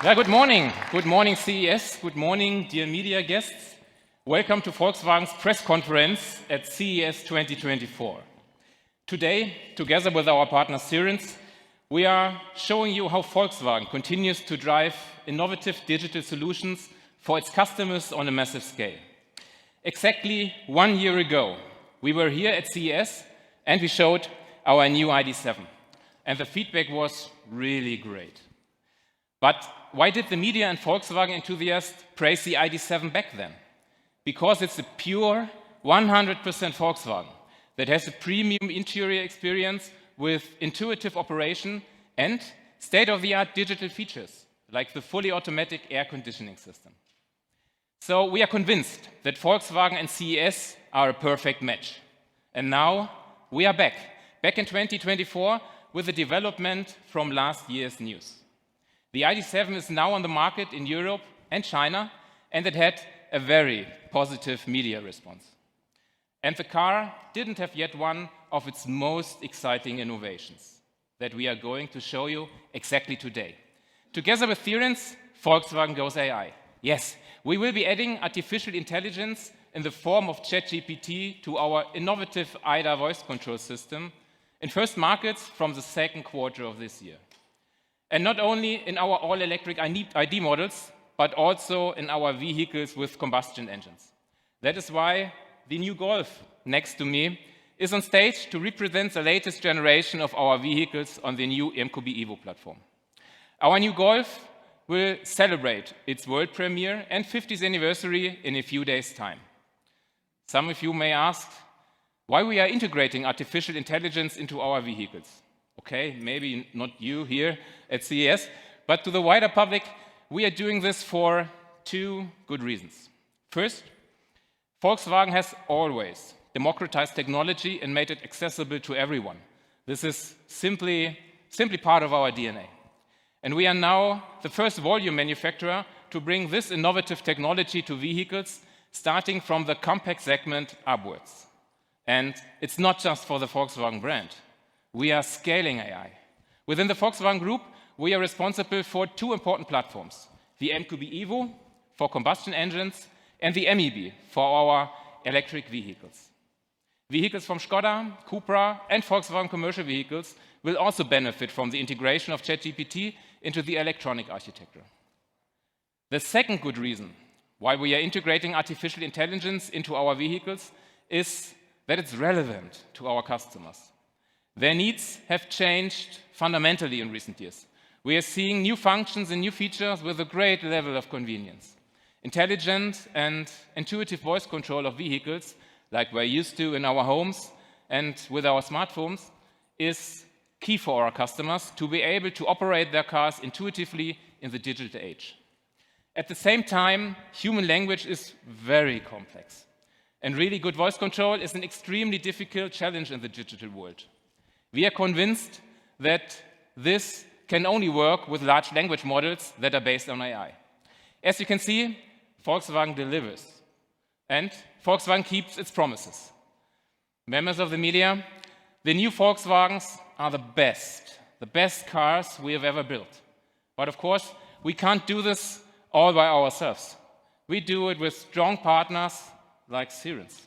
Yeah, good morning. Good morning, CES. Good morning, dear media guests. Welcome to Volkswagen's press conference at CES 2024. Today, together with our partner Cerence, we are showing you how Volkswagen continues to drive innovative digital solutions for its customers on a massive scale. Exactly 1 year ago, we were here at CES and we showed our new ID.7. And the feedback was really great. But why did the media and Volkswagen enthusiasts praise the ID.7 back then? Because it's a pure 100% Volkswagen that has a premium interior experience with intuitive operation and state-of-the-art digital features, like the fully automatic air conditioning system. So we are convinced that Volkswagen and CES are a perfect match. And now we are back in 2024 with the development from last year's news. The ID.7 is now on the market in Europe and China, and it had a very positive media response. And the car didn't have yet one of its most exciting innovations that we are going to show you exactly today. Together with Cerence, Volkswagen goes AI. Yes, we will be adding artificial intelligence in the form of ChatGPT to our innovative IDA voice control system in first markets from the second quarter of this year. And not only in our all-electric ID models, but also in our vehicles with combustion engines. That is why the new Golf next to me is on stage to represent the latest generation of our vehicles on the new MQB Evo platform. Our new Golf will celebrate its world premiere and 50th anniversary in a few days' time. Some of you may ask why we are integrating artificial intelligence into our vehicles. Okay, maybe not you here at CES, but to the wider public, we are doing this for two good reasons. First, Volkswagen has always democratized technology and made it accessible to everyone. This is simply part of our DNA. And we are now the first volume manufacturer to bring this innovative technology to vehicles, starting from the compact segment upwards. And it's not just for the Volkswagen brand. We are scaling AI. Within the Volkswagen Group, we are responsible for two important platforms, the MQB Evo for combustion engines and the MEB for our electric vehicles. Vehicles from Skoda, Cupra, and Volkswagen commercial vehicles will also benefit from the integration of ChatGPT into the electronic architecture. The second good reason why we are integrating artificial intelligence into our vehicles is that it's relevant to our customers. Their needs have changed fundamentally in recent years. We are seeing new functions and new features with a great level of convenience. Intelligent and intuitive voice control of vehicles, like we're used to in our homes and with our smartphones, is key for our customers to be able to operate their cars intuitively in the digital age. At the same time, human language is very complex. And really good voice control is an extremely difficult challenge in the digital world. We are convinced that this can only work with large language models that are based on AI. As you can see, Volkswagen delivers, and Volkswagen keeps its promises. Members of the media, the new Volkswagens are the best cars we have ever built. But of course, we can't do this all by ourselves. We do it with strong partners like Cerence.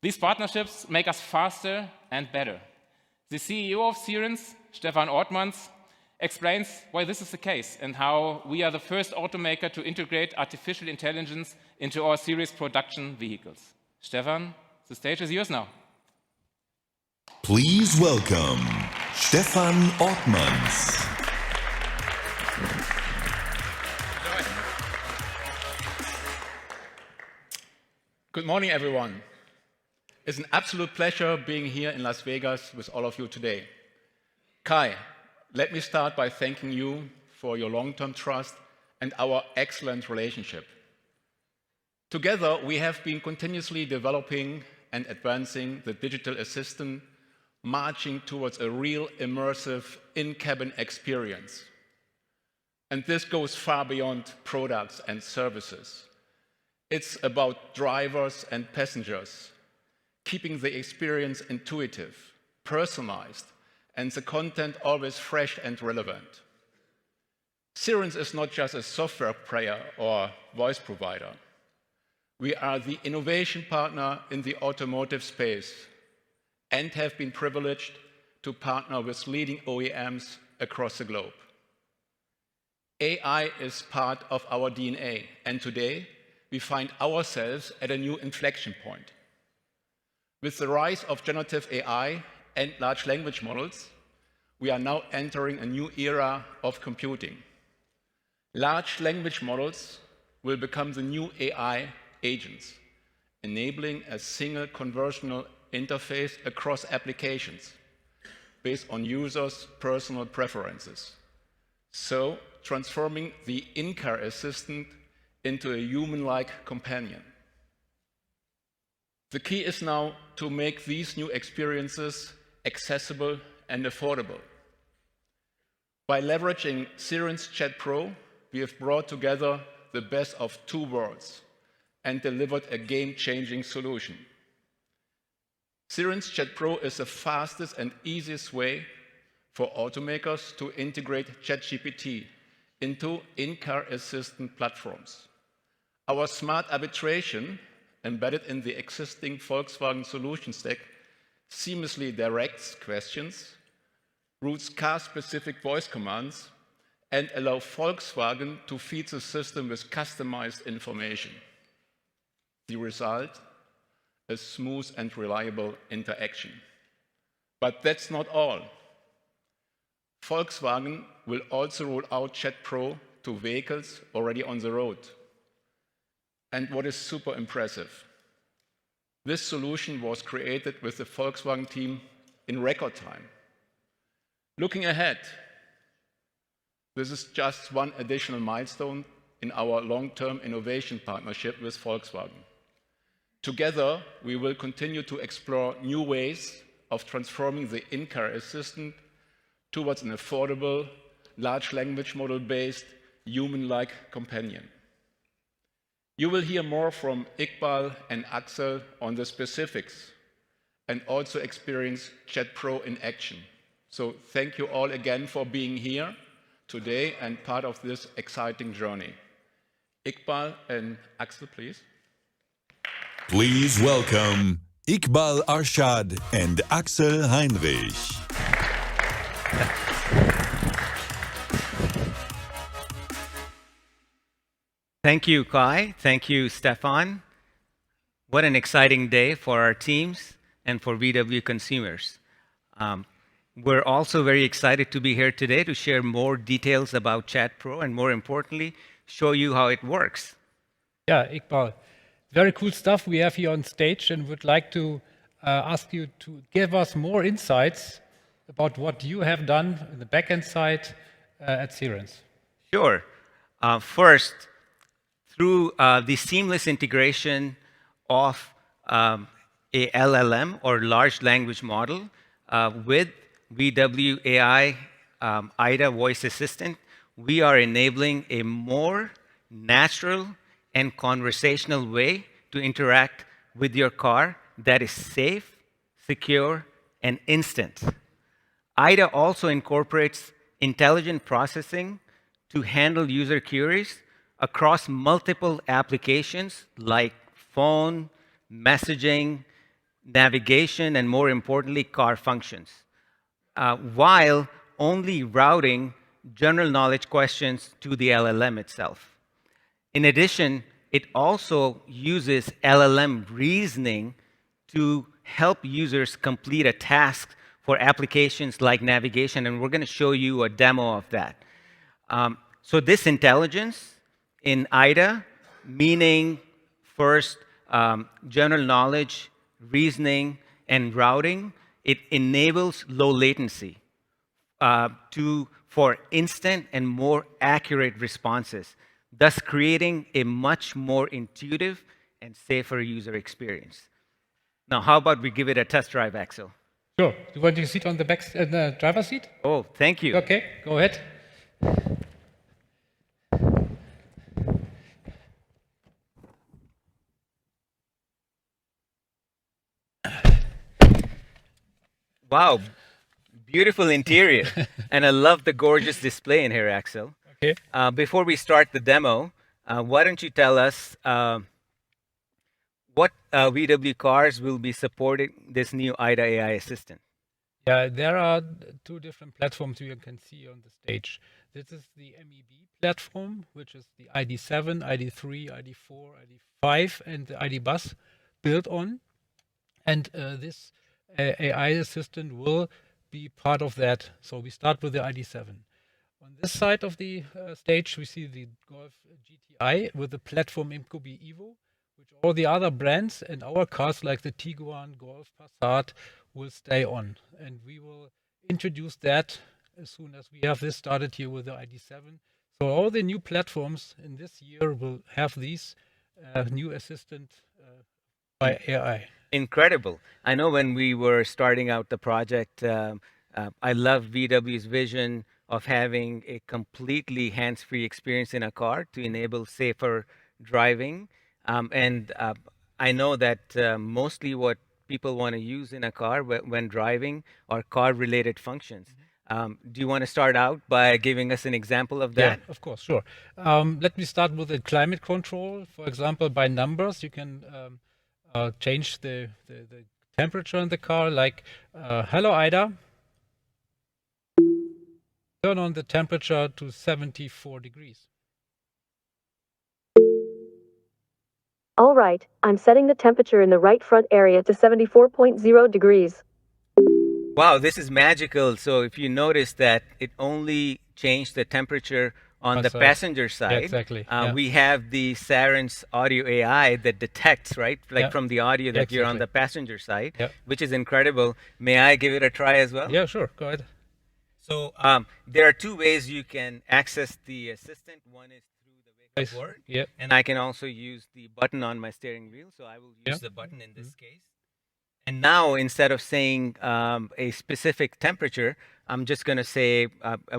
These partnerships make us faster and better. The CEO of Cerence, Stefan Ortmanns, explains why this is the case and how we are the first automaker to integrate artificial intelligence into our series production vehicles. Stefan, the stage is yours now. Please welcome Stefan Ortmanns. Good morning, everyone. It's an absolute pleasure being here in Las Vegas with all of you today. Kai, let me start by thanking you for your long-term trust and our excellent relationship. Together, we have been continuously developing and advancing the digital assistant, marching towards a real immersive in-cabin experience. And this goes far beyond products and services. It's about drivers and passengers, keeping the experience intuitive, personalized, and the content always fresh and relevant. Cerence is not just a software player or voice provider. We are the innovation partner in the automotive space and have been privileged to partner with leading OEMs across the globe. AI is part of our DNA, and today we find ourselves at a new inflection point. With the rise of generative AI and large language models, we are now entering a new era of computing. Large language models will become the new AI agents, enabling a single conversational interface across applications based on users' personal preferences, so transforming the in-car assistant into a human-like companion. The key is now to make these new experiences accessible and affordable. By leveraging Cerence Chat Pro, we have brought together the best of two worlds and delivered a game-changing solution. Cerence Chat Pro is the fastest and easiest way for automakers to integrate ChatGPT into in-car assistant platforms. Our smart arbitration, embedded in the existing Volkswagen solution stack, seamlessly directs questions, routes car-specific voice commands, and allow Volkswagen to feed the system with customized information. The result? A smooth and reliable interaction. But that's not all. Volkswagen will also roll out Chat Pro to vehicles already on the road. And what is super impressive, this solution was created with the Volkswagen team in record time. Looking ahead, this is just one additional milestone in our long-term innovation partnership with Volkswagen. Together, we will continue to explore new ways of transforming the in-car assistant towards an affordable, large language model-based, human-like companion. You will hear more from Iqbal and Axel on the specifics and also experience Chat Pro in action. So thank you all again for being here today and part of this exciting journey. Iqbal and Axel, please. Please welcome Iqbal Arshad and Axel Heinrich. Thank you, Kai. Thank you, Stefan. What an exciting day for our teams and for VW consumers. We're also very excited to be here today to share more details about Chat Pro and, more importantly, show you how it works. Yeah, Iqbal, very cool stuff we have here on stage, and would like to ask you to give us more insights about what you have done in the backend side at Cerence. Sure. First, through the seamless integration of a LLM or large language model with VW AI IDA voice assistant, we are enabling a more natural and conversational way to interact with your car that is safe, secure, and instant. IDA also incorporates intelligent processing to handle user queries across multiple applications like phone, messaging, navigation, and more importantly, car functions, while only routing general knowledge questions to the LLM itself. In addition, it also uses LLM reasoning to help users complete a task for applications like navigation, and we're going to show you a demo of that. So this intelligence in IDA, meaning first general knowledge, reasoning, and routing, it enables low latency for instant and more accurate responses, thus creating a much more intuitive and safer user experience. Now, how about we give it a test drive, Axel? Sure. You want to sit on the back, the driver's seat? Oh, thank you. Okay, go ahead. Wow, beautiful interior. And I love the gorgeous display in here, Axel. Okay. Before we start the demo, why don't you tell us what VW cars will be supporting this new IDA AI assistant? Yeah, there are two different platforms you can see on the stage. This is the MEB platform, which is the ID.7, ID.3, ID.4, ID.5, and the ID bus built on. And this AI assistant will be part of that. So we start with the ID.7. On this side of the stage, we see the Golf GTI with the platform IMCO-B Evo, which all the other brands and our cars like the Tiguan, Golf, Passat will stay on. And we will introduce that as soon as we have this started here with the ID.7. So all the new platforms in this year will have these new assistant by AI. Incredible. I know when we were starting out the project, I love VW's vision of having a completely hands-free experience in a car to enable safer driving. And I know that mostly what people want to use in a car when driving are car-related functions. Do you want to start out by giving us an example of that? Yeah, of course, sure. Let me start with the climate control. For example, by numbers, you can change the temperature in the car, like, hello, Ida, turn on the temperature to 74 degrees. All right, I'm setting the temperature in the right front area to 74.0 degrees. Wow, this is magical. So if you notice that it only changed the temperature on the passenger side. Yeah, exactly. We have the Cerence audio AI that detects, right? Like Yeah. from the audio that you're on Exactly. the passenger side, Yeah. which is incredible. May I give it a try as well? Yeah, sure, go ahead. So there are two ways you can access the assistant. One is through the wake up board, Yeah. and I can also use the button on my steering wheel. So I will use Yeah. the button in this case. And now, instead of saying a specific temperature, I'm just going to say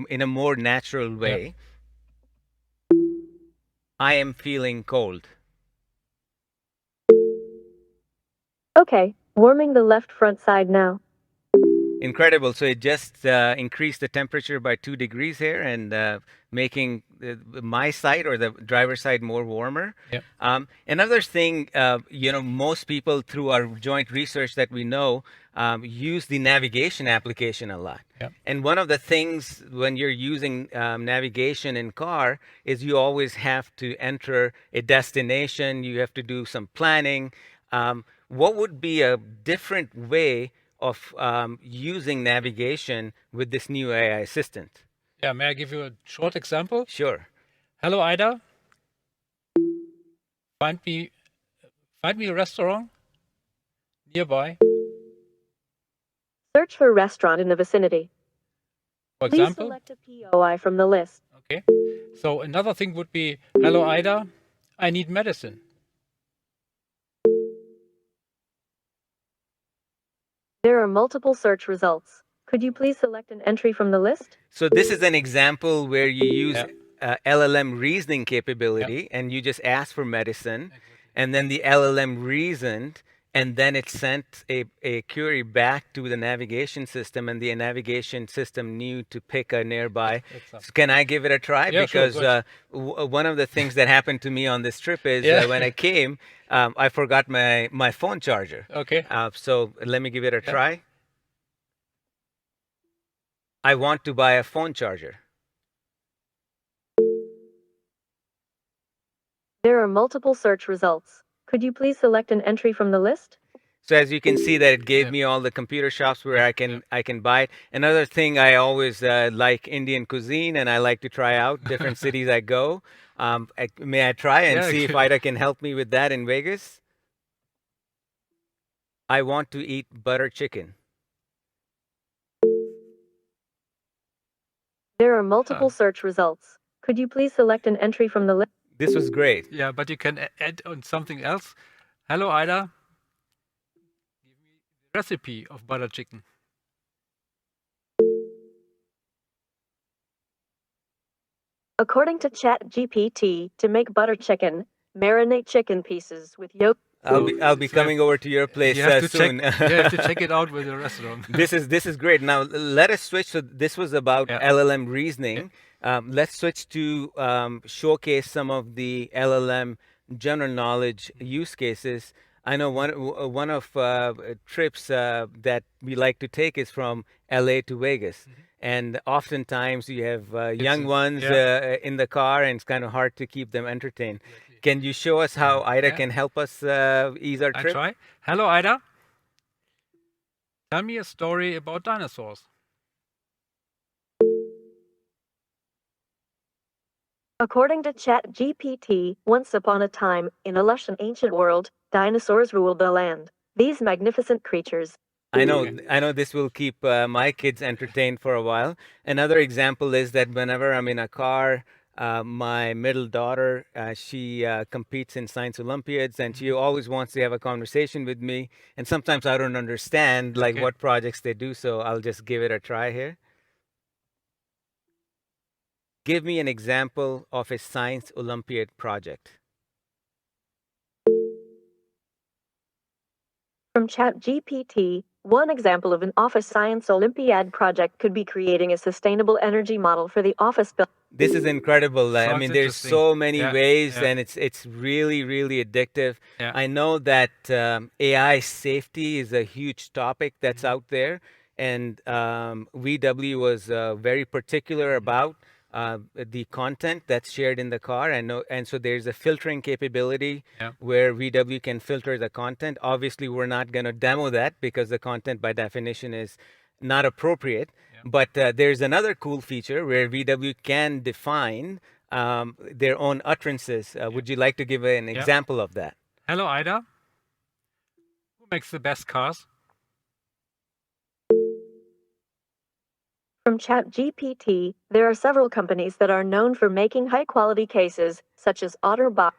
in a more natural way, I am feeling cold. Okay, warming the left front side now. Incredible. So it just increased the temperature by 2 degrees here and making my side or the driver's side more warmer. Yeah. Another thing, most people through our joint research that we know use the navigation application a lot. Yeah. And one of the things when you're using navigation in car is you always have to enter a destination. You have to do some planning. What would be a different way of using navigation with this new AI assistant? Yeah, may I give you a short example? Sure. Hello, Ida. Find me a restaurant nearby. Search for restaurant in the vicinity. For Please example. select a POI from the list. Okay. So another thing would be, hello, Ida, I need medicine. There are multiple search results. Could you please select an entry from the list? So this is an example where you use LLM reasoning capability and you just ask for medicine, and then the LLM reasoned, and then it sent a query back to the navigation system, and the navigation system knew to pick a nearby. So can I give it a try? Yeah, because sure, one of the things that happened to me on this trip is when I came, I forgot my phone charger. Okay. So let me give it a try. I want to buy a phone charger. There are multiple search results. Could you please select an entry from the list? So as you can see that it gave me all the computer shops where I can buy it. Another thing, I always like Indian cuisine, and I like to try out different cities I go. May I try and see if Ida can help me with that in Vegas? I want to eat butter chicken. There are multiple search results. Could you please select an entry from the list? This was great. Yeah, but you can add on something else. Hello, Ida. Give me the recipe of butter chicken. According to ChatGPT, to make butter chicken, marinate chicken pieces with yolk. I'll be coming over to your place You have to soon. check. You have to check it out with the restaurant. This is great. Now let us switch. So this was about Yeah. LLM reasoning. Let's switch to showcase some of the LLM general knowledge use cases. I know one of trips that we like to take is from LA to Vegas, and oftentimes you have young ones in the car, and it's kind of hard to keep them entertained. Can you show us how Ida can help us ease our I trip? try. Hello, Ida. Tell me a story about dinosaurs. According to ChatGPT, once upon a time, in a lush and ancient world, dinosaurs ruled the land. These magnificent creatures. I know this will keep my kids entertained for a while. Another example is that whenever I'm in a car, my middle daughter, she competes in science Olympiads, and she always wants to have a conversation with me. And sometimes I don't understand like what projects they do, so I'll just give it a try here. Give me an example of a science Olympiad project. From ChatGPT, one example of an office science Olympiad project could be creating a sustainable energy model for the office building. This is incredible. I Sounds mean, there's interesting. so many Yeah, ways, yeah. and it's really, really addictive. Yeah. I know that AI safety is a huge topic that's out there, and VW was very particular about the content that's shared in the car. I know, and so there's a filtering capability where VW can filter the content. Obviously, we're not going to demo that because the content, by definition, is not appropriate. But there's another cool feature where VW can define their own utterances. Would you like to give an example of that? Hello, Ida. Who makes the best cars? From ChatGPT, there are several companies that are known for making high-quality cases, such as Otterbach.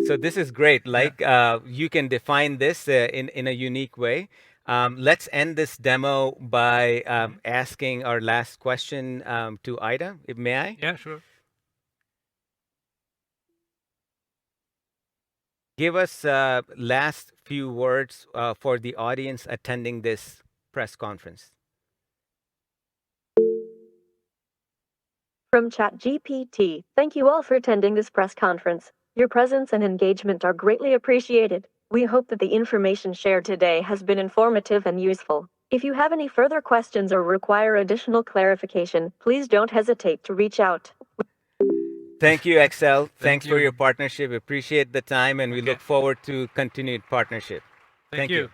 So this is great. Like you can define this in a unique way. Let's end this demo by asking our last question to Ida. May I? Yeah, sure. Give us last few words for the audience attending this press conference. From ChatGPT, thank you all for attending this press conference. Your presence and engagement are greatly appreciated. We hope that the information shared today has been informative and useful. If you have any further questions or require additional clarification, please don't hesitate to reach out. Thank you, Excel. Thanks for your partnership. Appreciate the time, and we look forward to continued partnership. Thank you.